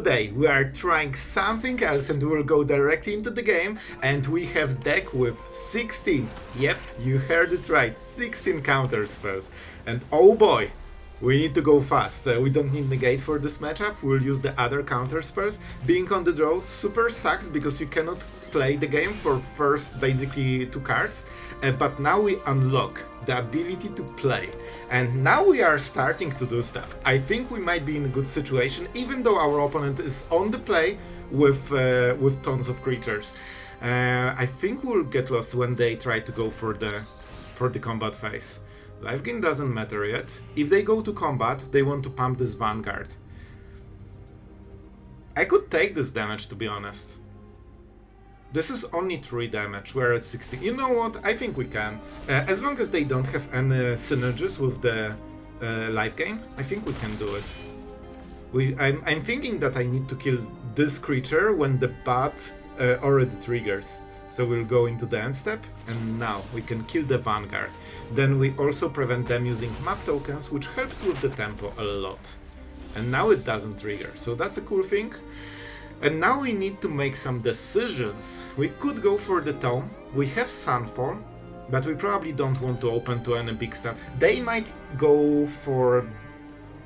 today we are trying something else and we'll go directly into the game, and we have deck with 16, yep, you heard it right, 16 counterspells. And oh boy, we need to go fast. We don't need Negate for this matchup, we'll use the other counterspells. Being on the draw super sucks because you cannot play the game for first basically 2 cards, but now we unlock the ability to play. And now we are starting to do stuff. I think we might be in a good situation, even though our opponent is on the play with tons of creatures. I think we'll get lost when they try to go for the combat phase. Life gain doesn't matter yet. If they go to combat, they want to pump this Vanguard. I could take this damage, to be honest. This is only 3 damage, we're at 16. You know what, I think we can. As long as they don't have any synergies with the life gain, I think we can do it. I'm thinking that I need to kill this creature when the bat already triggers. So we'll go into the end step, and now we can kill the Vanguard. Then we also prevent them using map tokens, which helps with the tempo a lot. And now it doesn't trigger, so that's a cool thing. And now we need to make some decisions. We could go for the Tome. We have Sunfall, but we probably don't want to open to any big stuff. They might go for...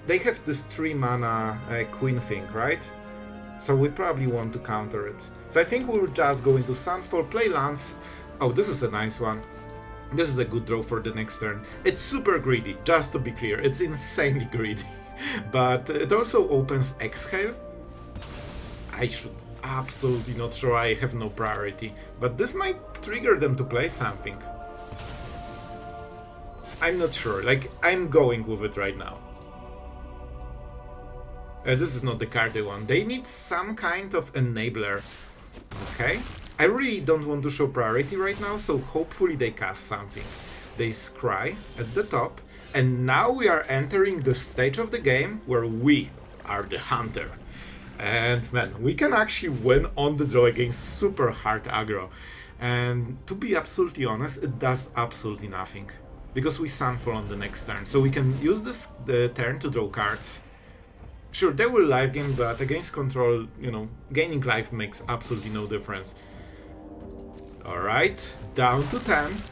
They have this 3 mana Queen thing, right? So we probably want to counter it. So I think we'll just go into Sunfall, play Lance. Oh, this is a nice one. This is a good draw for the next turn. It's super greedy, just to be clear. It's insanely greedy. But it also opens Exhale. I should absolutely not sure, I have no priority. But this might trigger them to play something. I'm not sure, like, I'm going with it right now. This is not the card they want. They need some kind of enabler. Okay. I really don't want to show priority right now, so hopefully they cast something. They scry at the top, and now we are entering the stage of the game where we are the hunter. And man, we can actually win on the draw against super hard aggro. And to be absolutely honest, it does absolutely nothing. Because we Sunfall on the next turn, so we can use the turn to draw cards. Sure, they will life gain, but against control, you know, gaining life makes absolutely no difference. Alright, down to 10.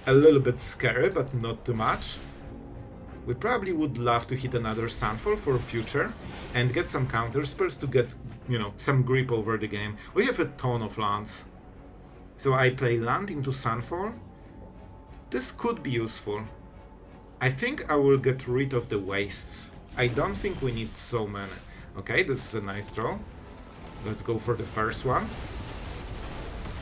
A little bit scary, but not too much. We probably would love to hit another Sunfall for future and get some counterspells to get, you know, some grip over the game. We have a ton of lands. So I play land into Sunfall. This could be useful. I think I will get rid of the wastes. I don't think we need so many. Okay, this is a nice draw. Let's go for the first one.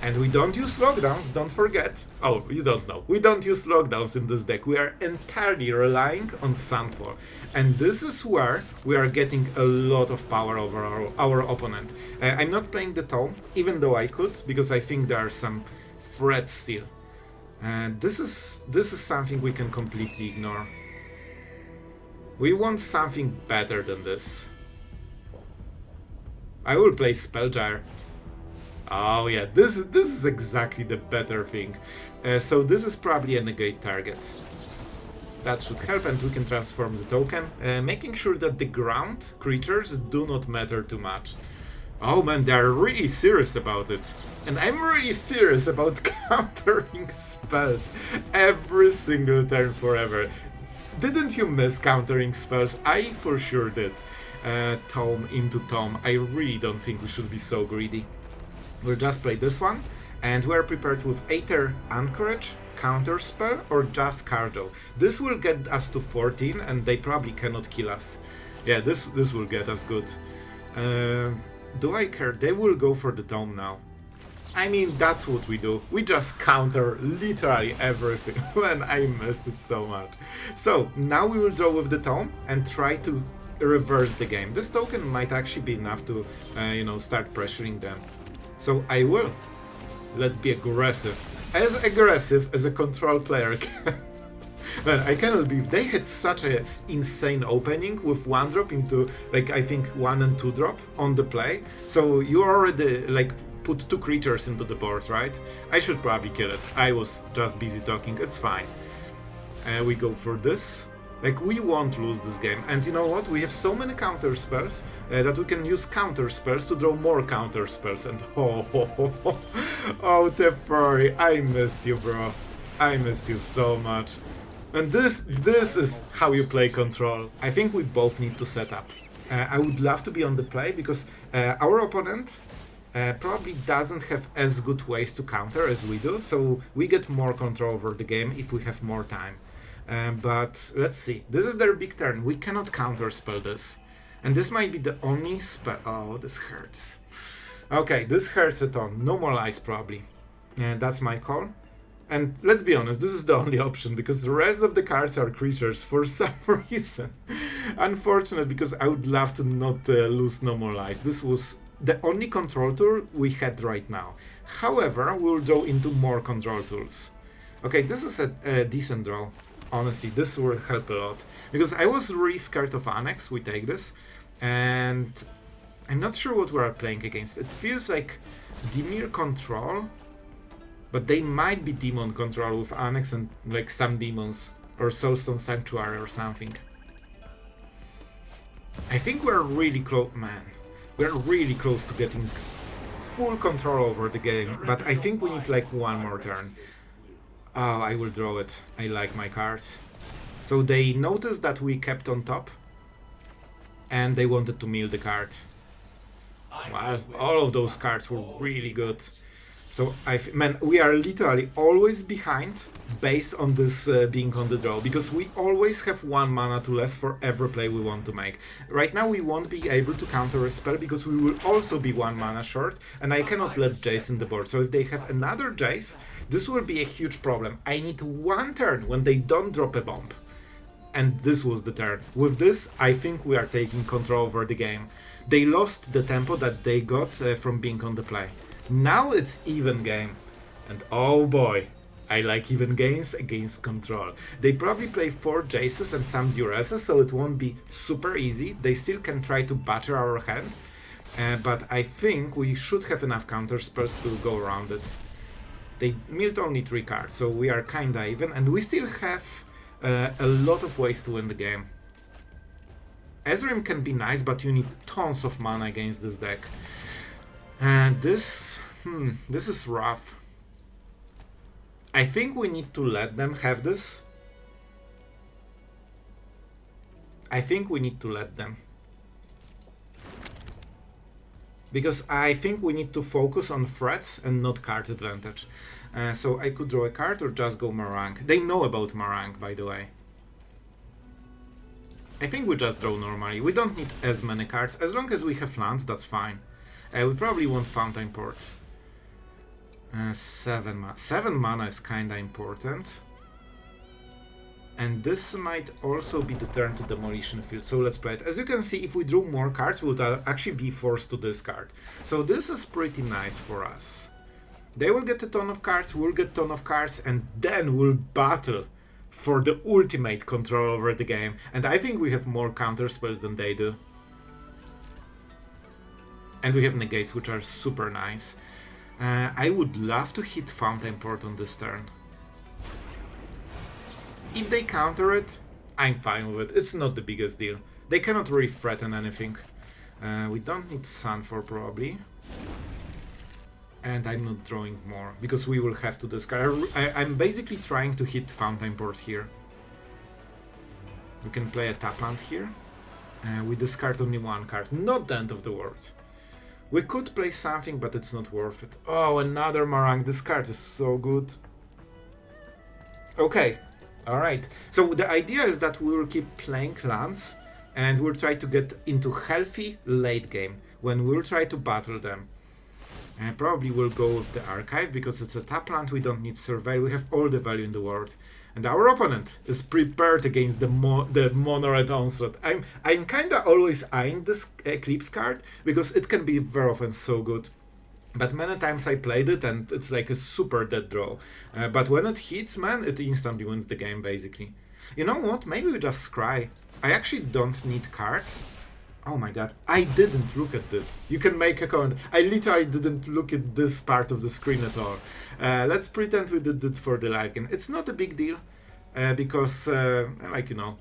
And we don't use lockdowns, don't forget. Oh, you don't know. We don't use lockdowns in this deck. We are entirely relying on Sunfall. And this is where we are getting a lot of power over our opponent. I'm not playing the Tome, even though I could, because I think there are some threats still. And this is something we can completely ignore. We want something better than this. I will play Spellgyre. Oh yeah, this is exactly the better thing. So this is probably a negate target. That should help, and we can transform the token, making sure that the ground creatures do not matter too much. Oh man, they're really serious about it. And I'm really serious about countering spells every single turn forever. Didn't you miss countering spells? I for sure did. Tome into Tome. I really don't think we should be so greedy. We'll just play this one, and we're prepared with Adarkar Anchorage, Counterspell, or just Cardo. This will get us to 14, and they probably cannot kill us. Yeah, this will get us good. Do I care? They will go for the Tome now. I mean, that's what we do. We just counter literally everything. Man, I missed it so much. So, now we will draw with the Tome and try to reverse the game. This token might actually be enough to, you know, start pressuring them. So I will. Let's be aggressive. As aggressive as a control player can. Man, I cannot believe they had such an insane opening with 1-drop into, like, I think 1 and 2-drop on the play. So you already, like, put 2 creatures into the board, right? I should probably kill it. I was just busy talking, it's fine. We go for this. Like, we won't lose this game. And you know what? We have so many counterspells that we can use counterspells to draw more counterspells. And oh, Teferi, I missed you, bro. I missed you so much. And this is how you play Control. I think we both need to set up. I would love to be on the play because our opponent probably doesn't have as good ways to counter as we do, so we get more control over the game if we have more time. But let's see. This is their big turn. We cannot counterspell this. And this might be the only spell. Oh, this hurts. Okay, this hurts a ton. No more lies, probably. That's my call. And let's be honest, this is the only option, because the rest of the cards are creatures for some reason. Unfortunate, because I would love to not lose No More Lies. This was the only control tool we had right now. However, we'll draw into more control tools. Okay, this is a decent draw. Honestly, this will help a lot. Because I was really scared of Annex, we take this. And I'm not sure what we are playing against. It feels like Dimir control, but they might be demon control with Annex and like some demons. Or Soulstone Sanctuary or something. I think we're really close, man. We're really close to getting full control over the game, but I think we need like one more turn. Oh, I will draw it. I like my cards. So they noticed that we kept on top, and they wanted to mill the card. Well, all of those cards were really good. So, man, we are literally always behind based on this being on the draw, because we always have 1 mana to less for every play we want to make. Right now we won't be able to counter a spell because we will also be 1 mana short, and I cannot let Jace in the board. So if they have another Jace, this will be a huge problem. I need 1 turn when they don't drop a bomb. And this was the turn. With this, I think we are taking control over the game. They lost the tempo that they got from being on the play. Now it's even game. And oh boy, I like even games against control. They probably play 4 Jaces and some Duresses, so it won't be super easy. They still can try to butcher our hand, but I think we should have enough counterspells to go around it. They milled only 3 cards, so we are kinda even, and we still have a lot of ways to win the game. Ezrim can be nice, but you need tons of mana against this deck. And this is rough. I think we need to let them have this. I think we need to let them. Because I think we need to focus on threats and not card advantage. So I could draw a card or just go Marang. They know about Marang, by the way. I think we just draw normally. We don't need as many cards. As long as we have lands, that's fine. We probably want Fountainport. 7 mana. 7 mana is kinda important. And this might also be the turn to Demolition Field, so let's play it. As you can see, if we drew more cards, we would actually be forced to discard. So this is pretty nice for us. They will get a ton of cards, we'll get a ton of cards, and then we'll battle for the ultimate control over the game. And I think we have more counterspells than they do. And we have negates, which are super nice. I would love to hit Fountainport on this turn. If they counter it, I'm fine with it. It's not the biggest deal. They cannot really threaten anything. We don't need Sunfall probably. And I'm not drawing more, because we will have to discard. I'm basically trying to hit Fountainport here. We can play a tap land here. We discard only 1 card. Not the end of the world. We could play something, but it's not worth it. Oh, another Marang. This card is so good. Okay. Alright. So the idea is that we will keep playing lands, and we'll try to get into healthy late game, when we'll try to battle them. And probably we'll go with the Archive, because it's a tap land, we don't need Survey, we have all the value in the world. And our opponent is prepared against the Mono Red Onslaught. I'm kinda always eyeing this Eclipse card, because it can be very often so good. But many times I played it and it's like a super dead draw. But when it hits, man, it instantly wins the game, basically. You know what? Maybe we just scry. I actually don't need cards. Oh my god, I didn't look at this. You can make a comment. I literally didn't look at this part of the screen at all. Let's pretend we did it for the live game. It's not a big deal, because, like, you know,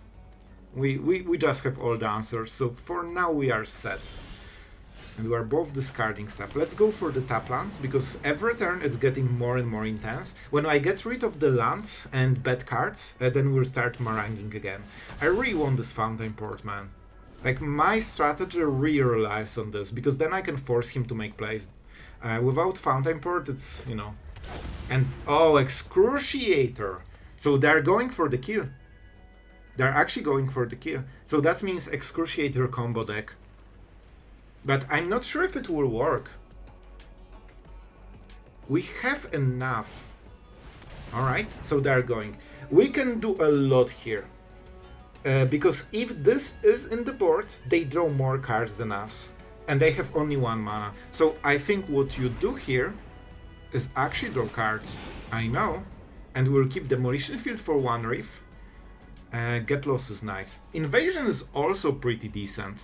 We just have all the answers, so for now we are set. And we are both discarding stuff. Let's go for the tap lands, because every turn it's getting more and more intense. When I get rid of the lands and bad cards, then we'll start maranging again. I really want this Fountainport, man. Like, my strategy really relies on this, because then I can force him to make plays. Without Fountainport, it's, you know... And, oh, Excruciator! So they're going for the kill. They're actually going for the kill. So that means Excruciator combo deck. But I'm not sure if it will work. We have enough. Alright, so they're going. We can do a lot here. Because if this is in the board, they draw more cards than us. And they have only 1 mana. So I think what you do here is actually draw cards. I know. And we'll keep Demolition Field for 1 Reef. Get Lost is nice. Invasion is also pretty decent.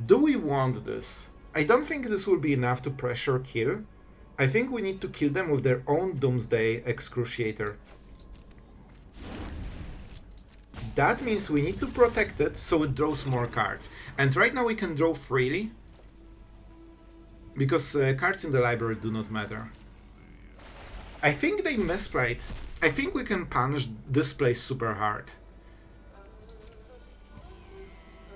Do we want this? I don't think this will be enough to pressure kill. I think we need to kill them with their own Doomsday Excruciator. That means we need to protect it so it draws more cards. And right now we can draw freely. Because cards in the library do not matter. I think they misplayed. I think we can punish this play super hard.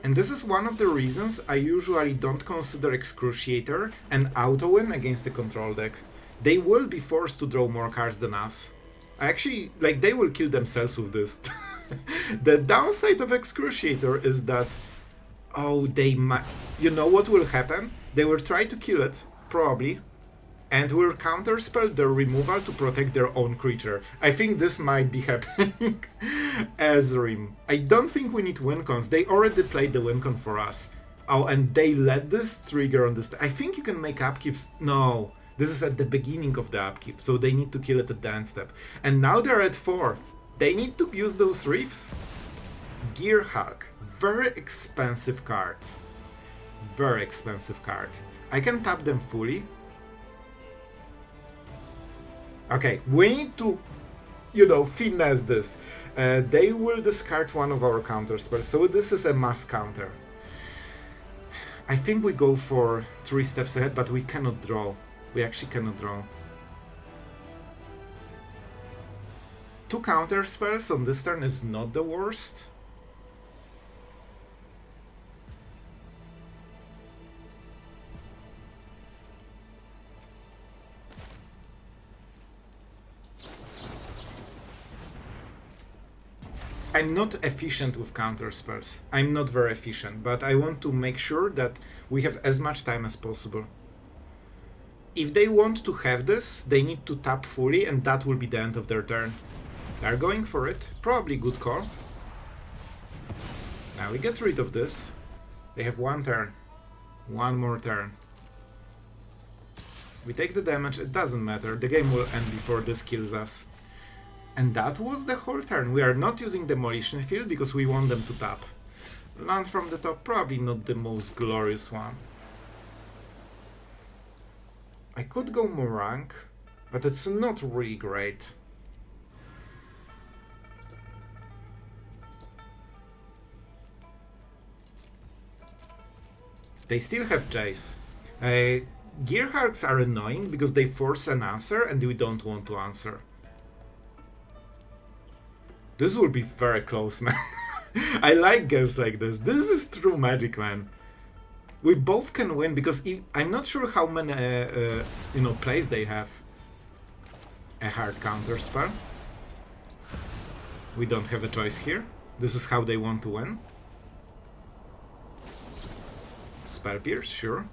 And this is one of the reasons I usually don't consider Excruciator an auto-win against a control deck. They will be forced to draw more cards than us. Actually, like, they will kill themselves with this. The downside of Excruciator is that... Oh, they might... You know what will happen? They will try to kill it, probably. And will counterspell their removal to protect their own creature. I think this might be happening. Ezrim. I don't think we need win cons. They already played the win con for us. Oh, and they let this trigger on this. I think you can make upkeeps. No, this is at the beginning of the upkeep, so they need to kill it at the end step. And now they're at 4. They need to use those reefs. Gearhulk. Very expensive card. Very expensive card. I can tap them fully. Okay, we need to, you know, finesse this. They will discard one of our counterspells, so this is a mass counter. I think we go for 3 steps ahead, but we cannot draw. We actually cannot draw. 2 counterspells on this turn is not the worst. I'm not efficient with counterspells. I'm not very efficient, but I want to make sure that we have as much time as possible. If they want to have this, they need to tap fully, and that will be the end of their turn. They're going for it. Probably good call. Now we get rid of this. They have 1 turn. 1 more turn. We take the damage, it doesn't matter. The game will end before this kills us. And that was the whole turn. We are not using Demolition Field because we want them to tap. Land from the top, probably not the most glorious one. I could go Marang, but it's not really great. They still have Jace. Gearhulks are annoying because they force an answer and we don't want to answer. This will be very close, man. I like games like this. This is true magic, man. We both can win because I'm not sure how many plays they have. A hard counter spell. We don't have a choice here. This is how they want to win. Spell Pierce, sure.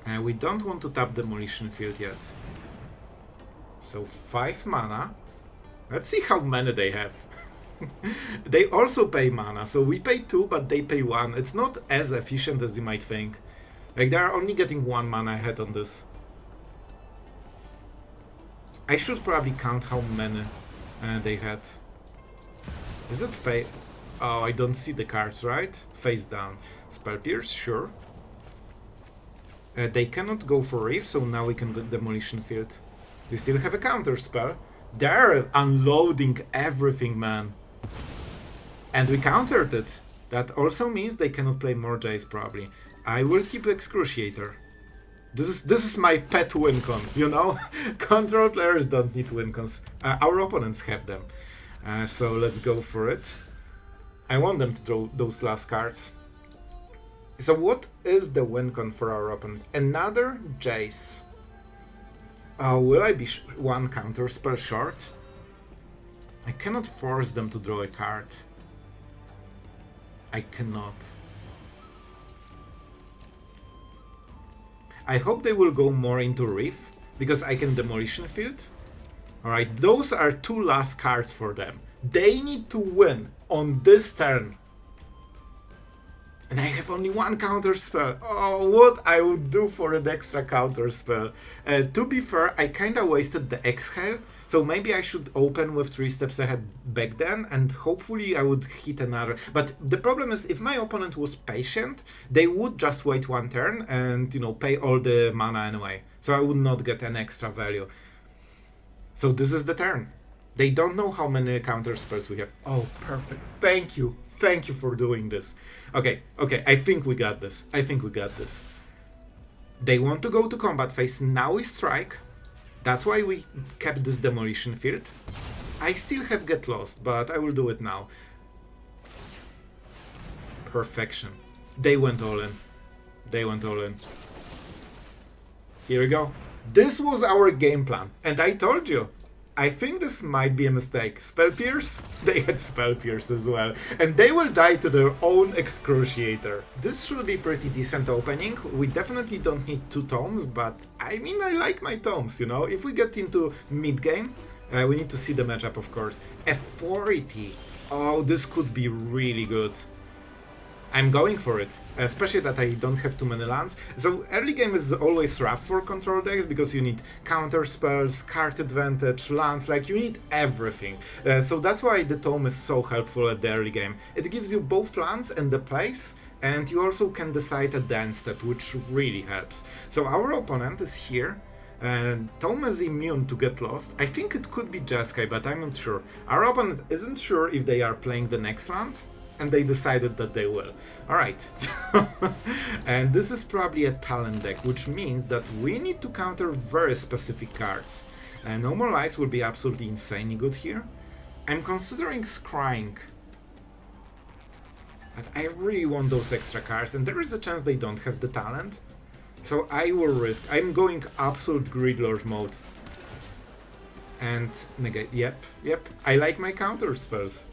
And we don't want to tap Demolition Field yet. So 5 mana. Let's see how many they have. They also pay mana, so we pay 2, but they pay 1. It's not as efficient as you might think. Like, they are only getting 1 mana ahead on this. I should probably count how many they had. Is it face? Oh, I don't see the cards, right? Face down. Spell Pierce, sure. They cannot go for Reef, so now we can go Demolition Field. We still have a counter spell. They're unloading everything, man. And we countered it. That also means they cannot play more Jace probably. I will keep Excruciator. This is my pet win con, you know? Control players don't need win cons. Our opponents have them. So let's go for it. I want them to draw those last cards. So what is the win con for our opponents? Another Jace. Will I be one counterspell short? I cannot force them to draw a card. I cannot. I hope they will go more into Reef, because I can Demolition Field. Alright, those are two last cards for them. They need to win on this turn. And I have only one counterspell. Oh, what I would do for an extra counterspell. To be fair, I kinda wasted the Exhale, so maybe I should open with 3 steps ahead back then, and hopefully I would hit another. But the problem is, if my opponent was patient, they would just wait one turn and, you know, pay all the mana anyway. So I would not get an extra value. So this is the turn. They don't know how many counterspells we have. Oh, perfect. Thank you. Thank you for doing this. Okay, I think we got this. They want to go to combat phase. Now we strike. That's why we kept this Demolition Field. I still have Get Lost, but I will do it now. Perfection. They went all in. Here we go. This was our game plan. And I told you, I think this might be a mistake. Spell Pierce? They had Spell Pierce as well. And they will die to their own Excruciator. This should be pretty decent opening. We definitely don't need 2 tomes, but I mean, I like my tomes, you know? If we get into mid-game, we need to see the matchup, of course. F40. Oh, this could be really good. I'm going for it, especially that I don't have too many lands. So early game is always rough for control decks because you need counter spells, card advantage, lands, like you need everything. So that's why the tome is so helpful at the early game. It gives you both lands and the place, and you also can decide at the end step, which really helps. So our opponent is here. And Tome is immune to Get Lost. I think it could be Jeskai, but I'm not sure. Our opponent isn't sure if they are playing the next land, and they decided that they will. Alright. And this is probably a talent deck, which means that we need to counter very specific cards. No More Lies will be absolutely insanely good here. I'm considering Scrying. But I really want those extra cards, and there is a chance they don't have the talent. So I will risk. I'm going absolute Gridlord mode. And Negate. Yep. I like my counter spells.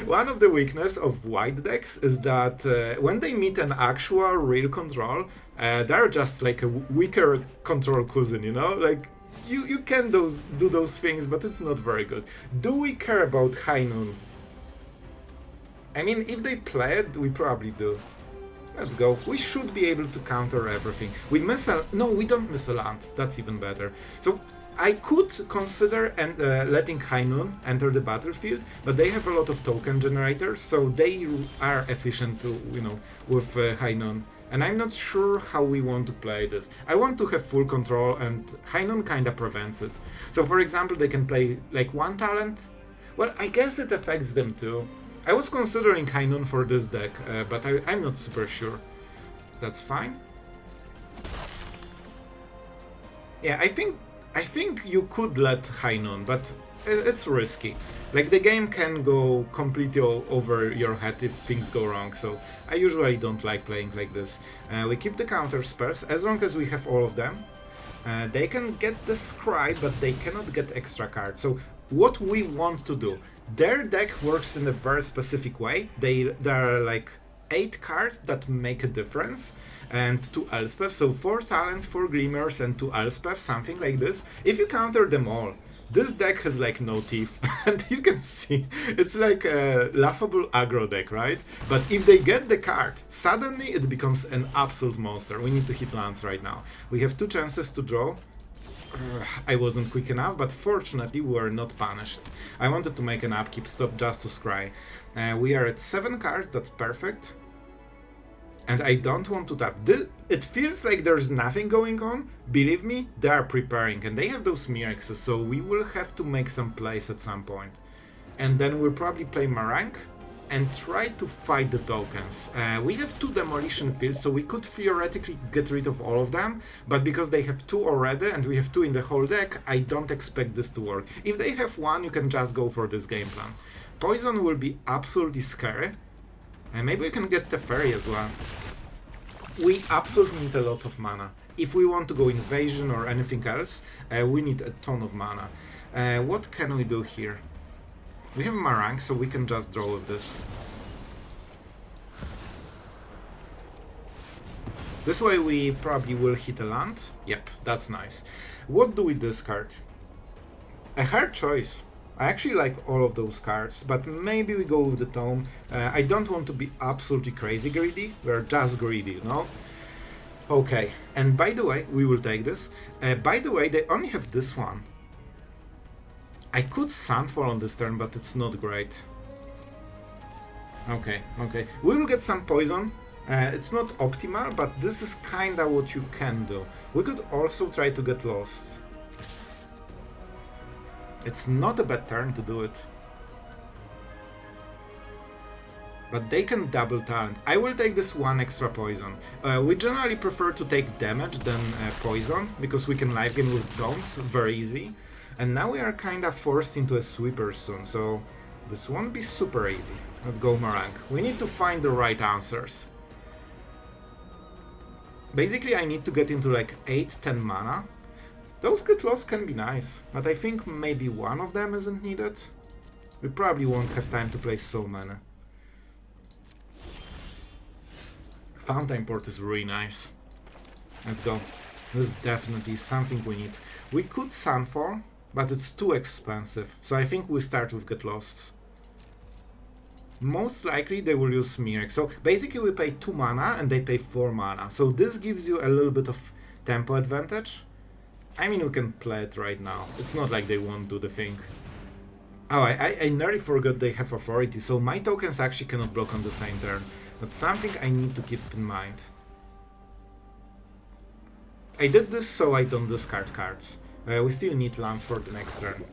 One of the weaknesses of white decks is that when they meet an actual real control, they're just like a weaker control cousin, you know? Like, you can do those things, but it's not very good. Do we care about High Noon? I mean, if they play it, we probably do. Let's go. We should be able to counter everything. We miss a... No, we don't miss a land. That's even better. So I could consider letting High Noon enter the battlefield, but they have a lot of token generators, so they are efficient to, you know, with High Noon. And I'm not sure how we want to play this. I want to have full control, and High Noon kinda prevents it. So for example, they can play like one talent. Well, I guess it affects them too. I was considering High Noon for this deck, but I'm not super sure. That's fine. Yeah, I think you could let High Noon, but it's risky. Like, the game can go completely over your head if things go wrong, so I usually don't like playing like this. We keep the counter spells, as long as we have all of them. They can get the Scry, but they cannot get extra cards. So what we want to do, their deck works in a very specific way. There are like 8 cards that make a difference, and 2 Elspeth, so 4 talents, 4 Glimmers, and 2 Elspeth, something like this. If you counter them all, this deck has like no teeth, and you can see, it's like a laughable aggro deck, right? But if they get the card, suddenly it becomes an absolute monster. We need to hit lands right now. We have 2 chances to draw. I wasn't quick enough, but fortunately we were not punished. I wanted to make an upkeep stop just to scry. We are at 7 cards, that's perfect. And I don't want to tap. It feels like there's nothing going on. Believe me, they are preparing, and they have those Mirexes, so we will have to make some plays at some point. And then we'll probably play Marang. and try to fight the tokens. We have 2 Demolition Fields, so we could theoretically get rid of all of them, but because they have 2 already and we have 2 in the whole deck, I don't expect this to work. If they have 1, you can just go for this game plan. Poison will be absolutely scary, and maybe we can get Teferi as well. We absolutely need a lot of mana. If we want to go Invasion or anything else, we need a ton of mana. What can we do here? We have Marang, so we can just draw with this. This way we probably will hit a land. Yep, that's nice. What do we discard? A hard choice. I actually like all of those cards, but maybe we go with the Tome. I don't want to be absolutely crazy greedy. We're just greedy, you know? Okay, and by the way, we will take this. By the way, they only have this one. I could Sunfall on this turn, but it's not great. Okay. We will get some poison. It's not optimal, but this is kinda what you can do. We could also try to get lost. It's not a bad turn to do it. But they can double talent. I will take this 1 extra poison. We generally prefer to take damage than poison, because we can live gain with domes, very easy. And now we are kinda forced into a sweeper soon, so this won't be super easy. Let's go Marang. We need to find the right answers. Basically I need to get into like 8-10 mana. Those get lost can be nice, but I think maybe one of them isn't needed. We probably won't have time to play so many. Fountainport is really nice. Let's go. This is definitely something we need. We could Sunfall, but it's too expensive, so I think we start with Get Lost. Most likely they will use Mirek. So basically we pay 2 mana and they pay 4 mana. So this gives you a little bit of tempo advantage. I mean, we can play it right now. It's not like they won't do the thing. Oh, I nearly forgot they have authority, so my tokens actually cannot block on the same turn. That's something I need to keep in mind. I did this so I don't discard cards. We still need lands for the next turn.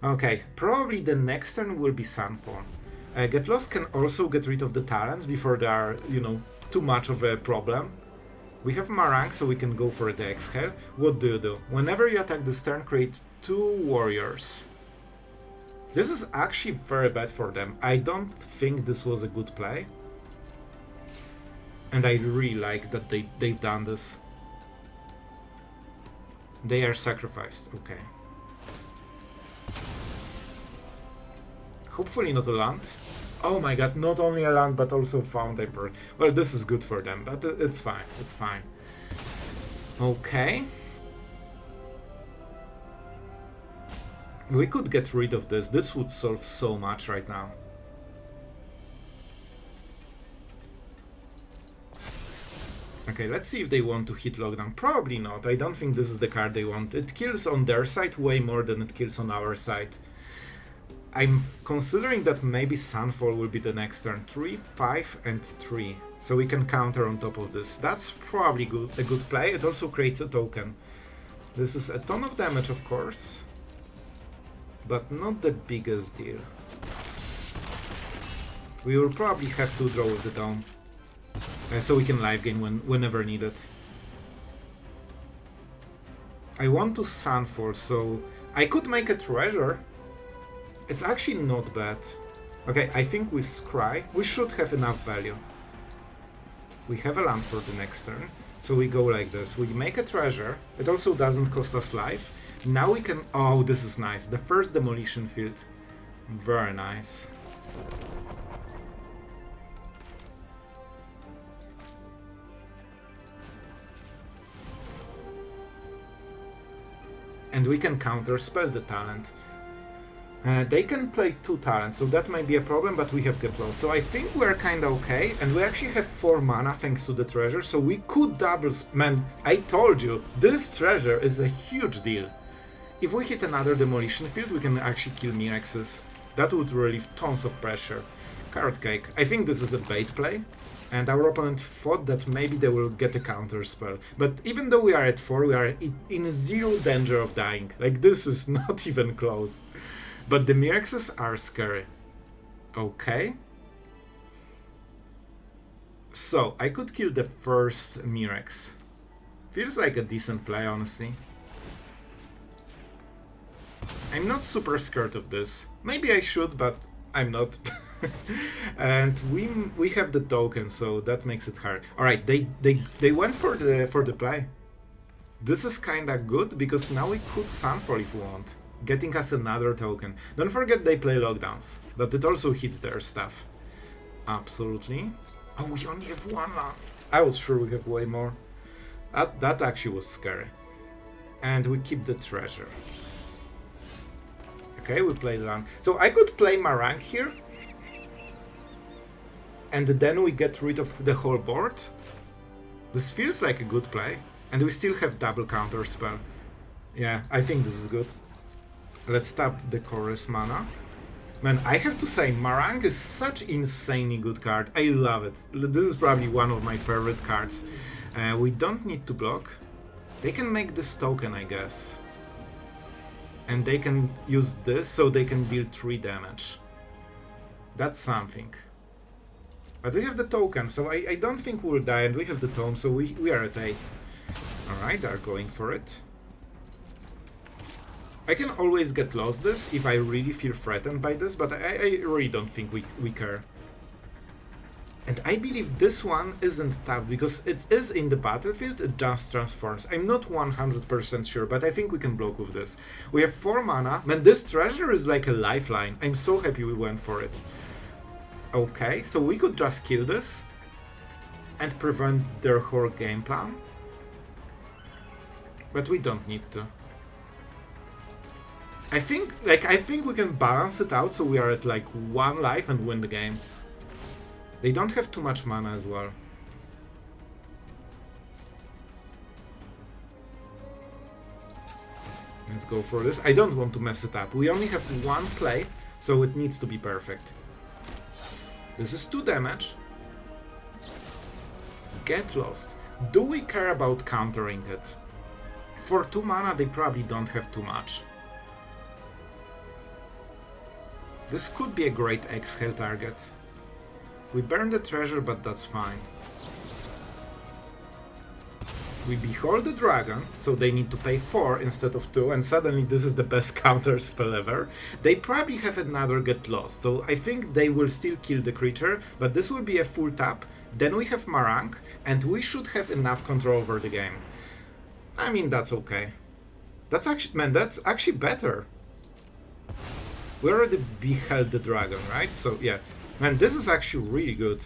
Okay, probably the next turn will be Sunfall. Get Lost can also get rid of the talents before they are, you know, too much of a problem. We have Marang, so we can go for the Exhale. What do you do? Whenever you attack this turn, create 2 warriors. This is actually very bad for them. I don't think this was a good play. And I really like that they've done this. They are sacrificed, okay. Hopefully not a land. Oh my god, not only a land but also Fountainport. Well, this is good for them, but it's fine, it's fine. Okay. We could get rid of this. This would solve so much right now. Okay, let's see if they want to hit lockdown. Probably not. I don't think this is the card they want. It kills on their side way more than it kills on our side. I'm considering that maybe Sunfall will be the next turn. 3, 5, and 3. So we can counter on top of this. That's probably a good play. It also creates a token. This is a ton of damage, of course, but not the biggest deal. We will probably have to draw with the Dome. So we can live gain whenever needed. I want to Sunfall, so I could make a treasure. It's actually not bad. Okay, I think we scry. We should have enough value. We have a land for the next turn, so we go like this. We make a treasure. It also doesn't cost us life. Now we can... Oh, this is nice. The first Demolition Field. Very nice. And we can counterspell the talent. They can play 2 talents, so that might be a problem, but we have Get Lost. So I think we're kinda okay, and we actually have 4 mana thanks to the treasure, so we could double... Man, I told you, this treasure is a huge deal. If we hit another Demolition Field, we can actually kill Mirexes. That would relieve tons of pressure. Carrot Cake. I think this is a bait play, and our opponent thought that maybe they will get a counter spell. But even though we are at 4, we are in 0 danger of dying. Like, this is not even close. But the Mirexes are scary. Okay. So, I could kill the first Mirex. Feels like a decent play, honestly. I'm not super scared of this. Maybe I should, but I'm not. And we have the token, so that makes it hard. Alright, they went for the play. This is kinda good, because now we could Sunfall if we want, getting us another token. Don't forget they play lockdowns, but it also hits their stuff. Absolutely. Oh, we only have one land. I was sure we have way more. That actually was scary. And we keep the treasure. Okay, we play land. So I could play Marang here. And then we get rid of the whole board. This feels like a good play. And we still have double counterspell. Yeah, I think this is good. Let's tap the chorus mana. Man, I have to say, Marang is such insanely good card. I love it. This is probably one of my favorite cards. We don't need to block. They can make this token, I guess. And they can use this, so they can deal 3 damage. That's something. But we have the token, so I don't think we'll die, and we have the tome, so we are at 8. Alright, they're going for it. I can always get lost this if I really feel threatened by this, but I really don't think we care. And I believe this one isn't tapped, because it is in the battlefield, it just transforms. I'm not 100% sure, but I think we can block with this. We have 4 mana. Man, this treasure is like a lifeline. I'm so happy we went for it. Okay, so we could just kill this and prevent their whole game plan. But we don't need to. I think we can balance it out so we are at like 1 life and win the game. They don't have too much mana as well. Let's go for this. I don't want to mess it up. We only have 1 play, so it needs to be perfect. This is 2 damage. Get lost. Do we care about countering it? For 2 mana, they probably don't have too much. This could be a great Exhale target. We burn the treasure, but that's fine. We behold the dragon, so they need to pay 4 instead of 2, and suddenly this is the best counter spell ever. They probably have another Get Lost, so I think they will still kill the creature, but this will be a full tap. Then we have Marang, and we should have enough control over the game. I mean, that's okay. That's actually better. We already beheld the dragon, right? So yeah, man, this is actually really good.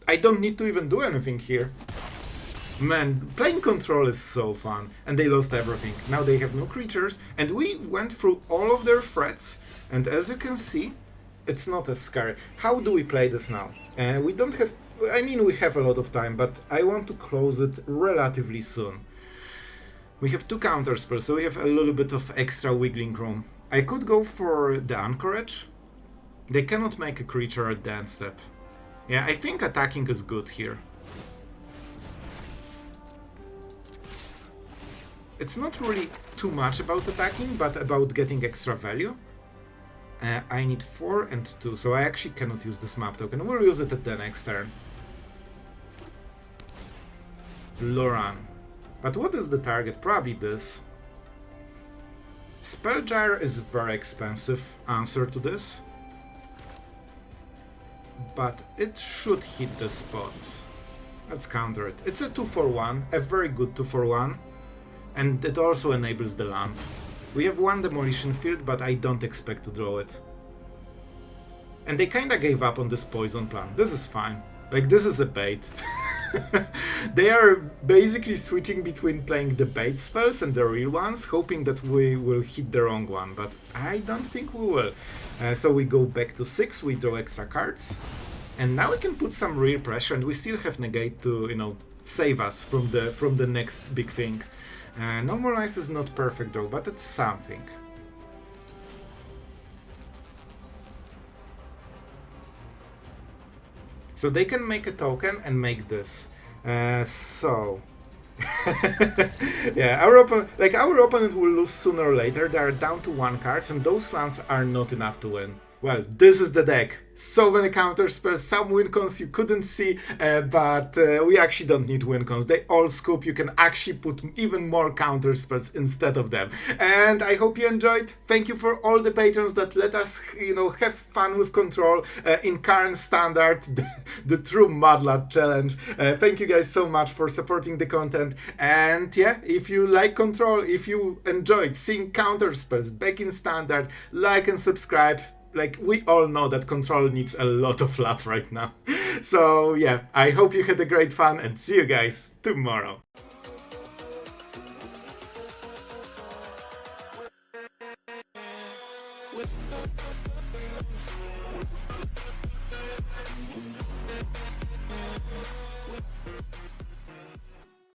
I don't need to even do anything here. Man, playing control is so fun. And they lost everything. Now they have no creatures. And we went through all of their threats. And as you can see, it's not as scary. How do we play this now? We don't have... I mean, we have a lot of time, but I want to close it relatively soon. We have 2 counterspells, so we have a little bit of extra wiggling room. I could go for the Anchorage. They cannot make a creature at the end step. Yeah, I think attacking is good here. It's not really too much about attacking, but about getting extra value. I need 4 and 2, so I actually cannot use this map token. We'll use it at the next turn. Loran. But what is the target? Probably this. Spellgyre is a very expensive answer to this. But it should hit the spot. Let's counter it. It's a 2-for-1, a very good 2-for-1. And it also enables the land. We have 1 Demolition Field, but I don't expect to draw it. And they kinda gave up on this poison plan. This is fine. Like, this is a bait. They are basically switching between playing the bait spells and the real ones, hoping that we will hit the wrong one, but I don't think we will. So we go back to 6, we draw extra cards, and now we can put some real pressure, and we still have Negate to, you know, save us from the next big thing. Normalize is not perfect though, but it's something. So they can make a token and make this. So yeah, our opponent will lose sooner or later. They are down to 1 card, and those lands are not enough to win. well, this is the deck. So many counterspells, some win cons you couldn't see, but we actually don't need win cons. They all scoop. You can actually put even more counterspells instead of them. And I hope you enjoyed. Thank you for all the patrons that let us, have fun with Control in current standard, the true Mudlad challenge. Thank you guys so much for supporting the content. And yeah, if you like Control, if you enjoyed seeing counterspells back in standard, like and subscribe. Like, we all know that Control needs a lot of love right now. So yeah, I hope you had a great fun and see you guys tomorrow.